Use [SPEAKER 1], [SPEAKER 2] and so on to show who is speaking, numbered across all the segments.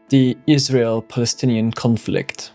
[SPEAKER 1] The Israel-Palestinian conflict.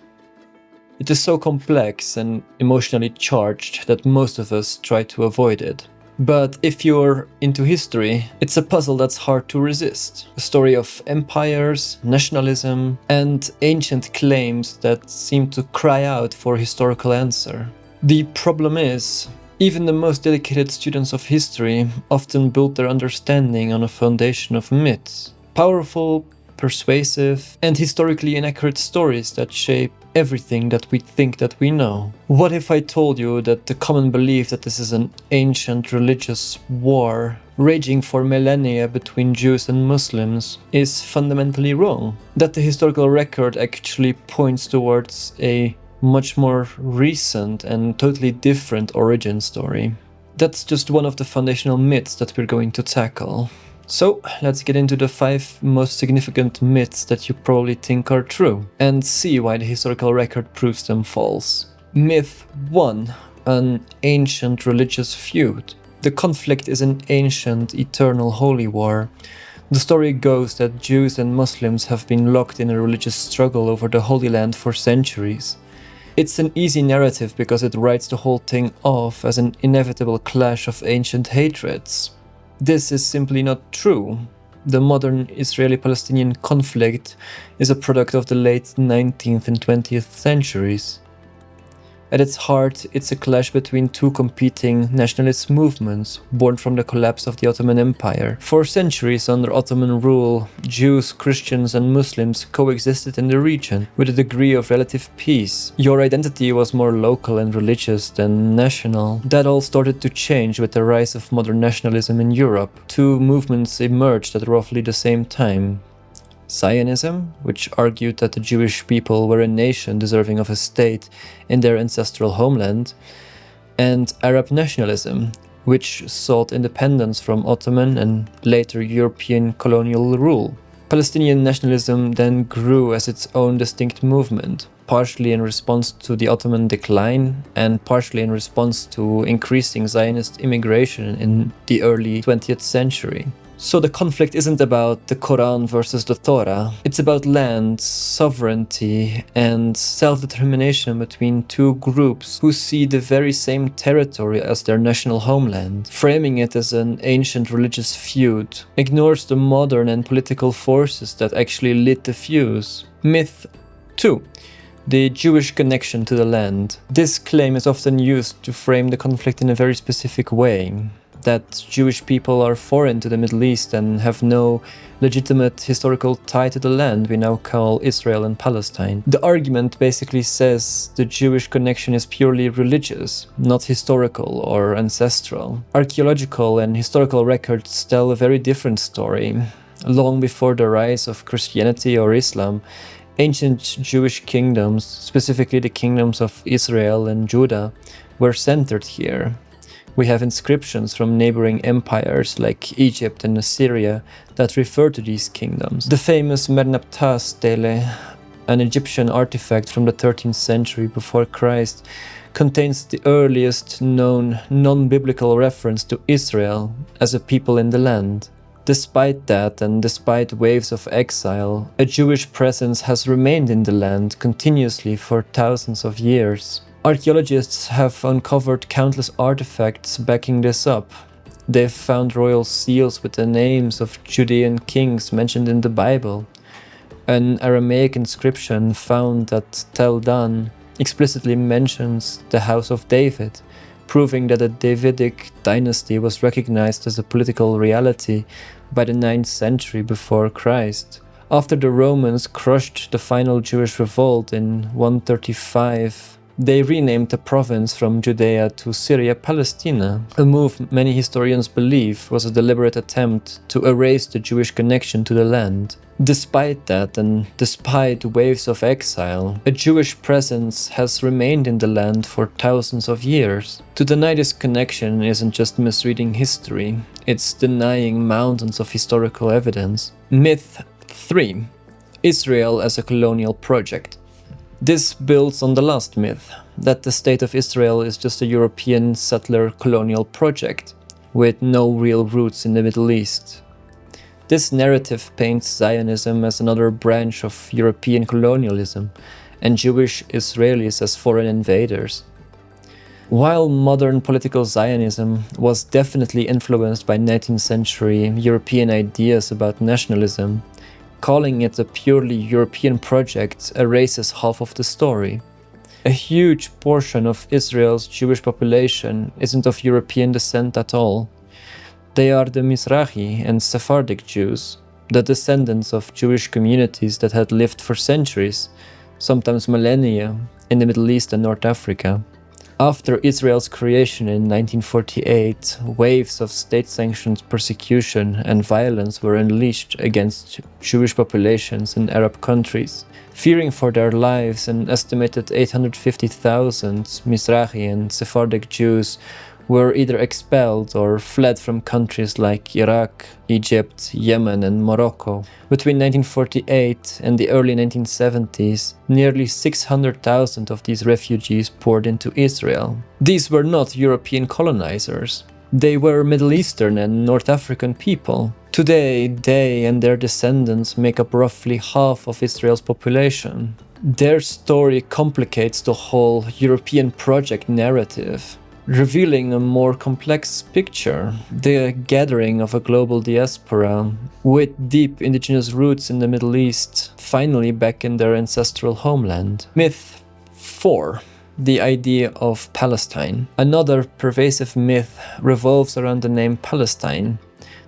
[SPEAKER 1] It is so complex and emotionally charged that most of us try to avoid it. But if you're into history, it's a puzzle that's hard to resist. A story of empires, nationalism, and ancient claims that seem to cry out for a historical answer. The problem is, even the most dedicated students of history often build their understanding on a foundation of myths. Powerful, persuasive, and historically inaccurate stories that shape everything that we think that we know. What if I told you that the common belief that this is an ancient religious war raging for millennia between Jews and Muslims is fundamentally wrong? That the historical record actually points towards a much more recent and totally different origin story. That's just one of the foundational myths that we're going to tackle. So let's get into the 5 most significant myths that you probably think are true, and see why the historical record proves them false. Myth 1. An ancient religious feud. The conflict is an ancient, eternal holy war. The story goes that Jews and Muslims have been locked in a religious struggle over the Holy Land for centuries. It's an easy narrative because it writes the whole thing off as an inevitable clash of ancient hatreds. This is simply not true. The modern Israeli-Palestinian conflict is a product of the late 19th and 20th centuries. At its heart, it's a clash between two competing nationalist movements, born from the collapse of the Ottoman Empire. For centuries under Ottoman rule, Jews, Christians and Muslims coexisted in the region with a degree of relative peace. Your identity was more local and religious than national. That all started to change with the rise of modern nationalism in Europe. Two movements emerged at roughly the same time. Zionism, which argued that the Jewish people were a nation deserving of a state in their ancestral homeland, and Arab nationalism, which sought independence from Ottoman and later European colonial rule. Palestinian nationalism then grew as its own distinct movement, partially in response to the Ottoman decline and partially in response to increasing Zionist immigration in the early 20th century. So the conflict isn't about the Quran versus the Torah. It's about land, sovereignty, and self-determination between two groups who see the very same territory as their national homeland. Framing it as an ancient religious feud ignores the modern and political forces that actually lit the fuse. Myth 2. The Jewish connection to the land. This claim is often used to frame the conflict in a very specific way. That Jewish people are foreign to the Middle East and have no legitimate historical tie to the land we now call Israel and Palestine. The argument basically says the Jewish connection is purely religious, not historical or ancestral. Archaeological and historical records tell a very different story. Long before the rise of Christianity or Islam, ancient Jewish kingdoms, specifically the kingdoms of Israel and Judah, were centered here. We have inscriptions from neighboring empires like Egypt and Assyria that refer to these kingdoms. The famous Merneptah stele, an Egyptian artifact from the 13th century before Christ, contains the earliest known non-biblical reference to Israel as a people in the land. Despite that, and despite waves of exile, a Jewish presence has remained in the land continuously for thousands of years. Archaeologists have uncovered countless artifacts backing this up. They've found royal seals with the names of Judean kings mentioned in the Bible. An Aramaic inscription found at Tel Dan explicitly mentions the House of David, proving that the Davidic dynasty was recognized as a political reality by the 9th century before Christ. After the Romans crushed the final Jewish revolt in 135, they renamed the province from Judea to Syria Palestina, a move many historians believe was a deliberate attempt to erase the Jewish connection to the land. Despite that, and despite waves of exile, a Jewish presence has remained in the land for thousands of years. To deny this connection isn't just misreading history, it's denying mountains of historical evidence. Myth 3. Israel as a colonial project. This builds on the last myth, that the state of Israel is just a European settler colonial project, with no real roots in the Middle East. This narrative paints Zionism as another branch of European colonialism, and Jewish Israelis as foreign invaders. While modern political Zionism was definitely influenced by 19th century European ideas about nationalism, calling it a purely European project erases half of the story. A huge portion of Israel's Jewish population isn't of European descent at all. They are the Mizrahi and Sephardic Jews, the descendants of Jewish communities that had lived for centuries, sometimes millennia, in the Middle East and North Africa. After Israel's creation in 1948, waves of state-sanctioned persecution and violence were unleashed against Jewish populations in Arab countries. Fearing for their lives, an estimated 850,000 Mizrahi and Sephardic Jews were either expelled or fled from countries like Iraq, Egypt, Yemen, and Morocco. Between 1948 and the early 1970s, nearly 600,000 of these refugees poured into Israel. These were not European colonizers. They were Middle Eastern and North African people. Today, they and their descendants make up roughly half of Israel's population. Their story complicates the whole European project narrative, revealing a more complex picture, the gathering of a global diaspora with deep indigenous roots in the Middle East, finally back in their ancestral homeland. Myth 4. The idea of Palestine. Another pervasive myth revolves around the name Palestine.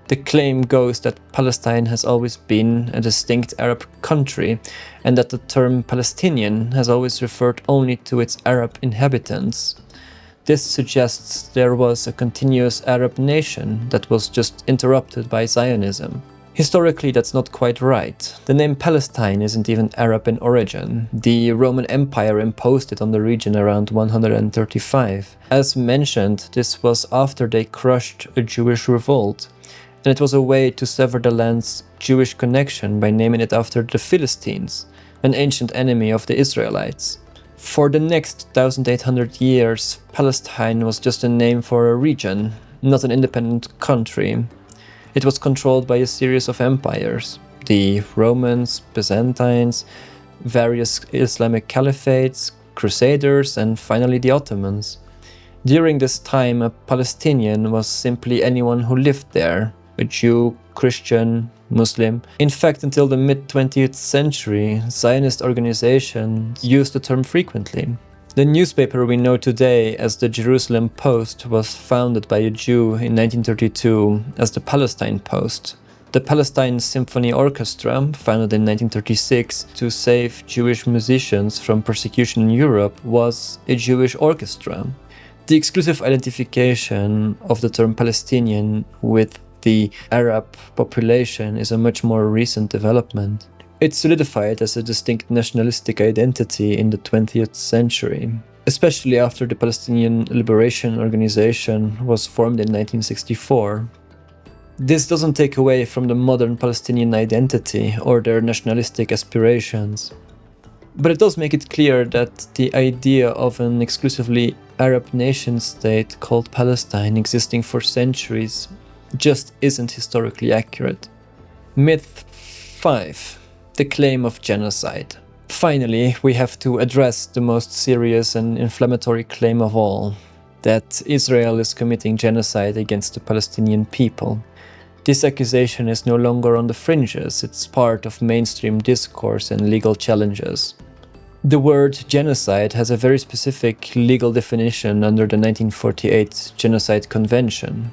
[SPEAKER 1] The claim goes that Palestine has always been a distinct Arab country, and that the term Palestinian has always referred only to its Arab inhabitants. This suggests there was a continuous Arab nation that was just interrupted by Zionism. Historically, that's not quite right. The name Palestine isn't even Arab in origin. The Roman Empire imposed it on the region around 135. As mentioned, this was after they crushed a Jewish revolt, and it was a way to sever the land's Jewish connection by naming it after the Philistines, an ancient enemy of the Israelites. For the next 1800 years, Palestine was just a name for a region, not an independent country. It was controlled by a series of empires: the Romans, Byzantines, various Islamic caliphates, Crusaders, and finally the Ottomans. During this time, a Palestinian was simply anyone who lived there, a Jew, Christian, Muslim. In fact, until the mid-20th century, Zionist organizations used the term frequently. The newspaper we know today as the Jerusalem Post was founded by a Jew in 1932 as the Palestine Post. The Palestine Symphony Orchestra, founded in 1936 to save Jewish musicians from persecution in Europe, was a Jewish orchestra. The exclusive identification of the term Palestinian with the Arab population is a much more recent development. It solidified as a distinct nationalistic identity in the 20th century, especially after the Palestinian Liberation Organization was formed in 1964. This doesn't take away from the modern Palestinian identity or their nationalistic aspirations, but it does make it clear that the idea of an exclusively Arab nation-state called Palestine existing for centuries just isn't historically accurate. Myth 5. The claim of genocide. Finally, we have to address the most serious and inflammatory claim of all, that Israel is committing genocide against the Palestinian people. This accusation is no longer on the fringes, it's part of mainstream discourse and legal challenges. The word genocide has a very specific legal definition under the 1948 Genocide Convention.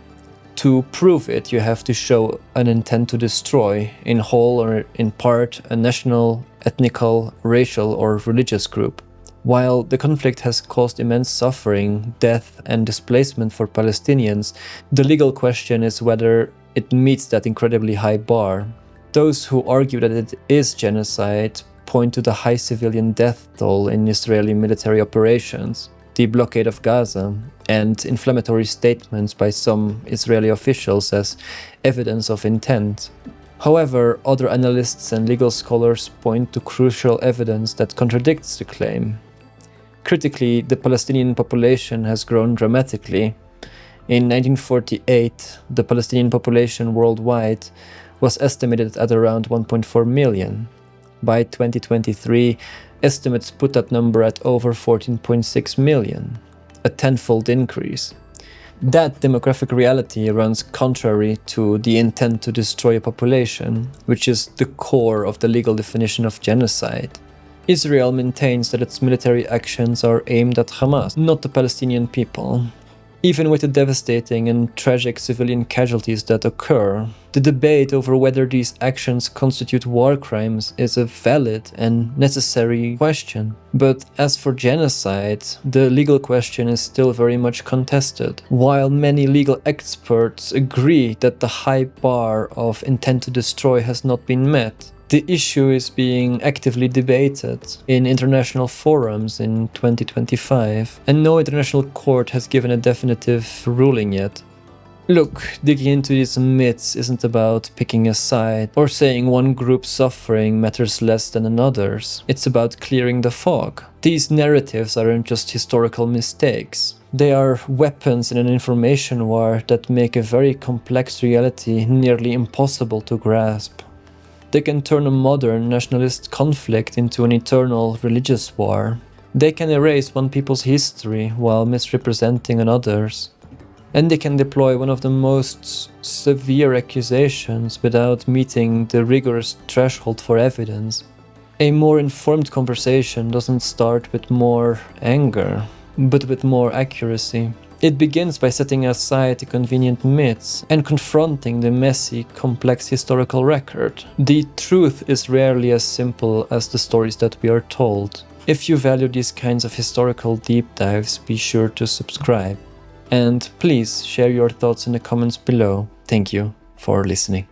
[SPEAKER 1] To prove it, you have to show an intent to destroy, in whole or in part, a national, ethnical, racial, or religious group. While the conflict has caused immense suffering, death, and displacement for Palestinians, the legal question is whether it meets that incredibly high bar. Those who argue that it is genocide point to the high civilian death toll in Israeli military operations, the blockade of Gaza, and inflammatory statements by some Israeli officials as evidence of intent. However, other analysts and legal scholars point to crucial evidence that contradicts the claim. Critically, the Palestinian population has grown dramatically. In 1948, the Palestinian population worldwide was estimated at around 1.4 million. By 2023, estimates put that number at over 14.6 million, a tenfold increase. That demographic reality runs contrary to the intent to destroy a population, which is the core of the legal definition of genocide. Israel maintains that its military actions are aimed at Hamas, not the Palestinian people. Even with the devastating and tragic civilian casualties that occur, the debate over whether these actions constitute war crimes is a valid and necessary question. But as for genocide, the legal question is still very much contested. While many legal experts agree that the high bar of intent to destroy has not been met, the issue is being actively debated in international forums in 2025, and no international court has given a definitive ruling yet. Look, digging into these myths isn't about picking a side or saying one group's suffering matters less than another's. It's about clearing the fog. These narratives aren't just historical mistakes. They are weapons in an information war that make a very complex reality nearly impossible to grasp. They can turn a modern nationalist conflict into an eternal religious war. They can erase one people's history while misrepresenting another's. And they can deploy one of the most severe accusations without meeting the rigorous threshold for evidence. A more informed conversation doesn't start with more anger, but with more accuracy. It begins by setting aside the convenient myths and confronting the messy, complex historical record. The truth is rarely as simple as the stories that we are told. If you value these kinds of historical deep dives, be sure to subscribe. And please share your thoughts in the comments below. Thank you for listening.